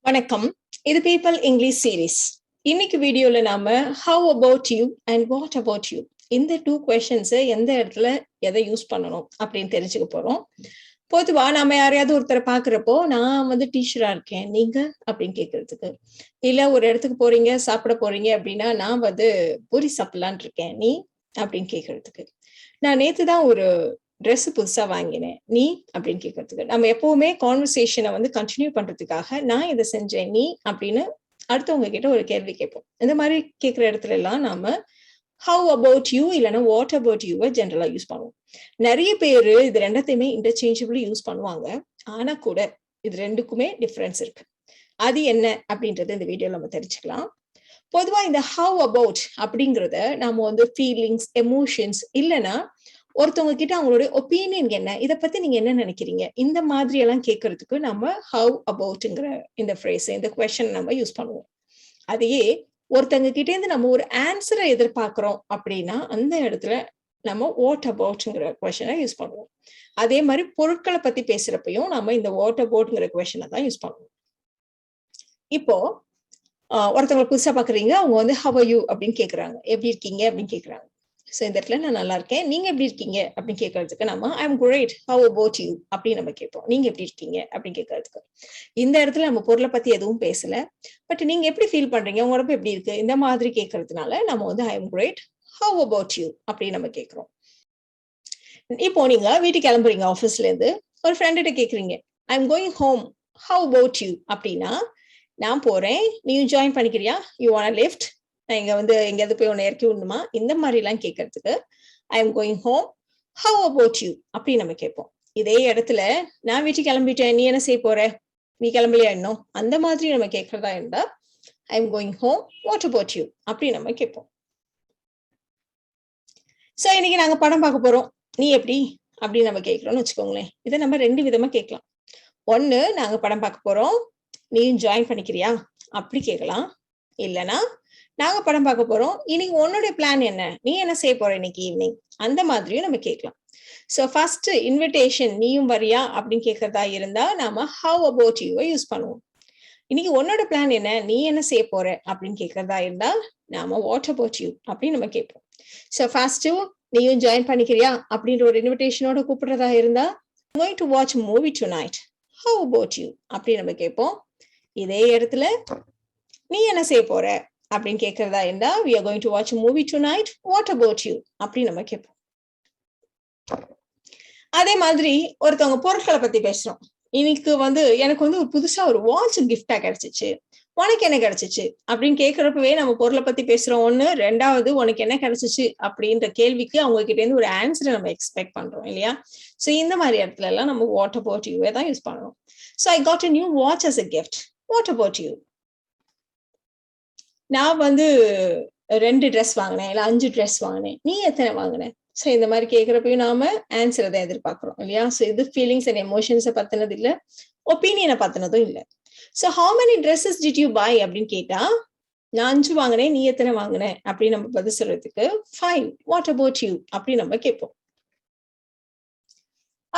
வணக்கம். இது people English series. இன்னைக்கு வீடியோல நாம have about you and what about you இந்த 2 கொஸ்டின்ஸ் எந்த இடத்துல எதை யூஸ் பண்ணணும் அப்படின்னு தெரிஞ்சுக்க போறோம். பொதுவா நாம யாரையாவது ஒருத்தரை பாக்குறப்போ நான் வந்து டீச்சரா இருக்கேன் நீங்க அப்படின்னு கேட்கறதுக்கு, இல்ல ஒரு இடத்துக்கு போறீங்க சாப்பிட போறீங்க அப்படின்னா நான் வந்து பூரி சாப்பிடலான் இருக்கேன் நீ அப்படின்னு கேட்கறதுக்கு, நான் நேத்துதான் ஒரு ட்ரெஸ் புதுசா வாங்கினேன் நீ அப்படின்னு கேட்கறதுக்கு, நம்ம எப்பவுமே கான்வர்சேஷனை வந்து கண்டினியூ பண்றதுக்காக நான் இதை செஞ்சேன் நீ அப்படின்னு அடுத்தவங்க கிட்ட ஒரு கேள்வி கேட்போம். இந்த மாதிரி கேட்கிற இடத்துல எல்லாம் நாம ஹவ் அபவுட் யூ இல்லைன்னா வாட் அபவுட் யூவை ஜென்ரலா யூஸ் பண்ணுவோம். நிறைய பேரு இது ரெண்டத்தையுமே இன்டர்சேஞ்சபிளி யூஸ் பண்ணுவாங்க. ஆனா கூட இது ரெண்டுக்குமே டிஃபரன்ஸ் இருக்கு. அது என்ன அப்படின்றது இந்த வீடியோல நம்ம தெரிஞ்சுக்கலாம். பொதுவா இந்த ஹவ் அபவுட் அப்படிங்கறத நாம வந்து ஃபீலிங்ஸ், எமோஷன்ஸ் இல்லைன்னா ஒருத்தவங்க கிட்ட அவங்களுடைய ஒப்பீனியன் என்ன, இதை பத்தி நீங்க என்ன நினைக்கிறீங்க, இந்த மாதிரி எல்லாம் கேட்கறதுக்கு நம்ம ஹவ் அபவுட்ங்கிற இந்த ஃப்ரேஸ், இந்த கொஸ்டின் நம்ம யூஸ் பண்ணுவோம். அதையே ஒருத்தங்க கிட்ட இருந்து நம்ம ஒரு ஆன்சரை எதிர்பார்க்கிறோம் அப்படின்னா அந்த இடத்துல நம்ம வாட் அபவுட்ங்கிற கொஸ்டினை யூஸ் பண்ணுவோம். அதே மாதிரி பொருட்களை பத்தி பேசுறப்பையும் நம்ம இந்த வாட் அபவுட்ங்கிற கொஸ்டினை தான் யூஸ் பண்ணுவோம். இப்போ ஒருத்தவங்களை புதுசா பாக்குறீங்க, அவங்க வந்து ஹவ் ஆர் யூ அப்படின்னு கேக்குறாங்க, எப்படி இருக்கீங்க அப்படின்னு கேக்குறாங்க. ஸோ இந்த இடத்துல நான் நல்லா இருக்கேன் நீங்க எப்படி இருக்கீங்க அப்படின்னு கேட்கறதுக்கு நம்ம I am great how about you அப்படின்னு நம்ம கேட்போம். நீங்க எப்படி இருக்கீங்க அப்படின்னு கேட்கறதுக்கு இந்த இடத்துல நம்ம பொருளை பத்தி எதுவும் பேசல, பட் நீங்க எப்படி ஃபீல் பண்றீங்க, உங்க உடம்பு எப்படி இருக்கு, இந்த மாதிரி கேட்கறதுனால நம்ம வந்து I am great how about you அப்படின்னு நம்ம கேட்கிறோம். இப்போ நீங்க வீட்டுக்கு கிளம்புறீங்க ஆஃபீஸ்ல இருந்து, ஒரு ஃப்ரெண்ட்ட கேட்குறீங்க ஐ am going home have about you அப்படின்னா, நான் போறேன் நீயும் ஜாயின் பண்ணிக்கிறியா, யூ வாண்ட் லிஃப்ட், நான் இங்க வந்து எங்கேயாவது போய் உன்னை இறக்கி விடணுமா, இந்த மாதிரி எல்லாம் கேட்கறதுக்கு ஐ am going home have about you அப்படின்னு நம்ம கேட்போம். இதே இடத்துல நான் வீட்டுக்கு கிளம்பிட்டேன் நீ என்ன செய்ய போற, நீ கிளம்பலையா இன்னும், அந்த மாதிரி நம்ம கேட்கறதா இருந்தா ஐ am going home what about you அப்படி நம்ம கேட்போம். சோ இன்னைக்கு நாங்க படம் பார்க்க போறோம் நீ எப்படி அப்படின்னு நம்ம கேட்கிறோம்னு வச்சுக்கோங்களேன். இதை நம்ம 2 விதமா கேட்கலாம். ஒண்ணு, நாங்க படம் பார்க்க போறோம் நீயும் ஜாயின் பண்ணிக்கிறியா அப்படி கேட்கலாம். இல்லைன்னா நாங்க படம் பார்க்க போறோம் இன்னைக்கு உன்னுடைய பிளான் என்ன, நீ என்ன செய்ய போற இன்னைக்கு ஈவினிங், அந்த மாதிரியும் நம்ம கேட்கலாம். சோ ஃபர்ஸ்ட் இன்விடேஷன் நீயும் வரியா அப்படின்னு கேட்கறதா இருந்தா நாம ஹவ் அபவுட் யூவை யூஸ் பண்ணுவோம். இன்னைக்கு உன்னோட பிளான் என்ன, நீ என்ன செய்ய போற அப்படின்னு கேட்கறதா இருந்தா நாம வாட் அபவுட் யூ அப்படின்னு நம்ம கேட்போம். சோ ஃபர்ஸ்ட் நீயும் ஜாயின் பண்ணிக்கிறியா அப்படின்ற ஒரு இன்விடேஷனோட கூப்பிடுறதா இருந்தா going to watch movie tonight how about you அப்படி நம்ம கேட்போம். இதே இடத்துல நீ என்ன செய்ய போற அப்படின்னு கேட்கறதா இருந்தா we are going to watch a movie tonight what about you அப்படி நம்ம கேட்போம். அதே மாதிரி ஒருத்தவங்க பொருட்களை பத்தி பேசுறோம். இன்னைக்கு வந்து எனக்கு வந்து ஒரு புதுசா ஒரு வாட்ச் கிஃப்டா கிடைச்சிச்சு, உனக்கு என்ன கிடைச்சிச்சு அப்படின்னு கேட்கறப்பவே நம்ம பொருளை பத்தி பேசுறோம் ஒண்ணு. ரெண்டாவது, உனக்கு என்ன கிடைச்சிச்சு அப்படின்ற கேள்விக்கு அவங்க கிட்ட இருந்து ஒரு ஆன்சரை நம்ம எக்ஸ்பெக்ட் பண்றோம் இல்லையா. சோ இந்த மாதிரி இடத்துல எல்லாம் நம்ம வாட் அபவுட் யூவே தான் யூஸ் பண்ணணும். So I got a new watch as a gift what about you. நான் வந்து 2 ட்ரெஸ் வாங்கினேன் இல்ல 5 ட்ரெஸ் வாங்கினேன், நீ எத்தனை வாங்கினேன். சோ இந்த மாதிரி கேட்கிறப்பயும் நாம ஆன்சரை தான் எதிர்பார்க்கிறோம் இல்லையா. சோ இது ஃபீலிங்ஸ் அண்ட் எமோஷன்ஸை பத்தினது இல்ல, ஒப்பீனியனை பத்தினதும் இல்ல. So how many dresses did you buy அப்படின்னு கேட்டா நான் 5 வாங்கினேன் நீ எத்தனை வாங்கின அப்படின்னு நம்ம பதில் சொல்றதுக்கு ஃபைன் வாட் அபவுட் யூ அப்படி நம்ம கேட்போம்.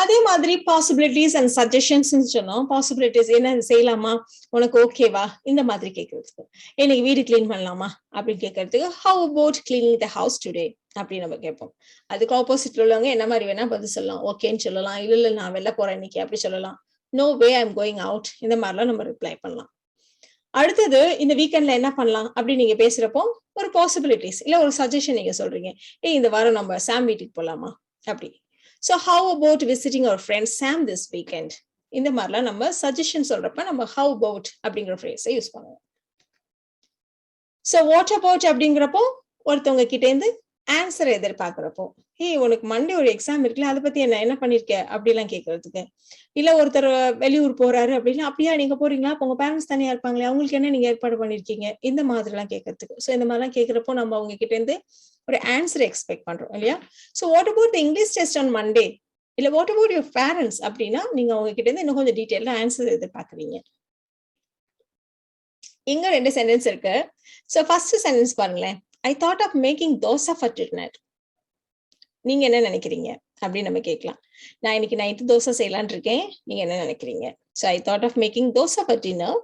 அதே மாதிரி பாசிபிலிட்டிஸ் அண்ட் சஜஷன்ஸ் சொன்னோம். பாசிபிலிட்டிஸ் என்ன செய்யலாமா, உனக்கு ஓகேவா, இந்த மாதிரி கேட்கறதுக்கு. இன்னைக்கு வீடு கிளீன் பண்ணலாமா அப்படின்னு கேட்கறதுக்கு how about cleaning the house today அப்படின்னு நம்ம கேட்போம். அதுக்கு ஆப்போசிட்ல உள்ளவங்க என்ன மாதிரி வேணா பதில் சொல்லலாம். ஓகேன்னு சொல்லலாம், இல்ல இல்ல நான் வெளில போறேன் இன்னைக்கு அப்படி சொல்லலாம், no way I am going out, இந்த மாதிரிலாம் நம்ம ரிப்ளை பண்ணலாம். அடுத்தது, இந்த வீக்கெண்ட்ல என்ன பண்ணலாம் அப்படி நீங்க பேசுறப்போ ஒரு பாசிபிலிட்டிஸ் இல்ல ஒரு சஜஷன் நீங்க சொல்றீங்க. இந்த வாரம் நம்ம சாம் வீட்டுக்கு போலாமா அப்படி. So how about visiting our friend Sam this weekend? இந்த மாதிரிலாம் நம்ம சஜஷன் சொல்றப்ப நம்ம how about அப்படிங்கிற ஃப்ரேஸை யூஸ் பண்ணுவோம். So what about அப்படிங்கிறப்போ ஒருத்தவங்க கிட்ட இருந்து ஆன்சர் எதிர்பார்க்கிறப்போ, உனக்கு மண்டே ஒரு எக்ஸாம் இருக்குல்ல அதை பத்தி என்ன பண்ணிருக்க அப்படிலாம் கேட்கறதுக்கு. இல்ல ஒருத்தர் வெளியூர் போறாரு அப்படின்னா அப்படியா நீங்க போறீங்களா, உங்க பேரண்ட்ஸ் தனியா இருப்பாங்களே அவங்களுக்கு என்ன நீங்க ஏற்பாடு பண்ணிருக்கீங்க, இந்த மாதிரி எல்லாம் கேட்கறதுக்கு. சோ இந்த மாதிரிலாம் கேட்கிறப்போ நம்ம அவங்க கிட்ட இருந்து ஒரு ஆன்சர் எக்ஸ்பெக்ட் பண்றோம் இல்லையா. So what about the English test on Monday இல்ல வாட் அபவுட் யுவர் பேரண்ட்ஸ் அப்படின்னா நீங்க அவங்க கிட்ட இருந்து இன்னும் கொஞ்சம் டீடைல்டா ஆன்சர் எதிர்பார்க்குறீங்க. இங்க 2 சென்டென்ஸ் இருக்கு. சோ ஃபர்ஸ்ட் சென்டென்ஸ் பாருங்களேன், I thought of making dosa for dinner. நீங்க என்ன நினைக்கிறீங்க அப்படின்னு நம்ம கேட்கலாம். நான் இன்னைக்கு நைட்டு தோசை செய்யலான் இருக்கேன், நீங்க என்ன நினைக்கிறீங்க. So I thought of making dosa for dinner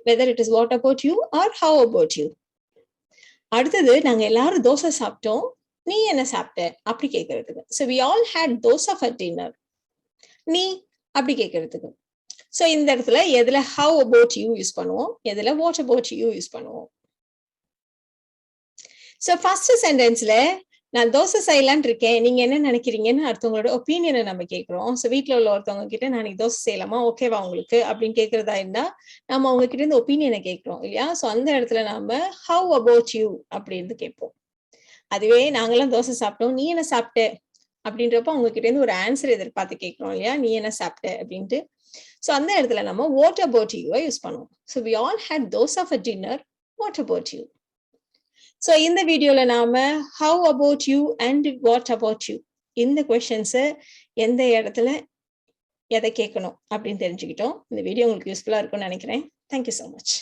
whether it is what about you or how about you. அடுத்தது நாங்க எல்லாரும் தோசை சாப்பிட்டோம், நீ என்ன சாப்பிட்ட அப்படி கேட்கறதுக்கு. So we all had dosa for dinner. நீ அப்படி கேட்கறதுக்கு. So இந்த இடத்துல எதுல how about you யூஸ் பண்ணுவோம், எதுல what about you யூஸ் பண்ணுவோம். So first sentenceல நான் தோசை செய்யலான்னு இருக்கேன், நீங்க என்ன நினைக்கிறீங்கன்னு அடுத்தவங்களோட ஒப்பீனியனை நம்ம கேட்கிறோம். ஸோ வீட்டுல உள்ள ஒருத்தவங்க கிட்ட நான் தோசை செய்யலாமா, ஓகேவா உங்களுக்கு அப்படின்னு கேட்கறதா இருந்தா நம்ம அவங்க கிட்ட இருந்து ஒப்பீனியனை கேட்கிறோம் இல்லையா. ஸோ அந்த இடத்துல நாம ஹவ் அபவுட் யூ அப்படின்னு கேட்போம். அதுவே நாங்கெல்லாம் தோசை சாப்பிட்டோம், நீ என்ன சாப்பிட்ட அப்படின்றப்ப அவங்க கிட்ட இருந்து ஒரு ஆன்சர் எதிர்பார்த்து கேட்கிறோம் இல்லையா, நீ என்ன சாப்பிட்ட அப்படின்ட்டு. ஸோ அந்த இடத்துல நம்ம வாட் அபவுட் யூவை யூஸ் பண்ணுவோம். So we all hate dosa for dinner, what about you. So இந்த வீடியோல நாம how about you and what about you இந்த questions எந்த இடத்துல எதை கேட்கணும் அப்படின்னு தெரிஞ்சுக்கிட்டோம். இந்த வீடியோ உங்களுக்கு யூஸ்ஃபுல்லா இருக்கும்னு நினைக்கிறேன். Thank you so much.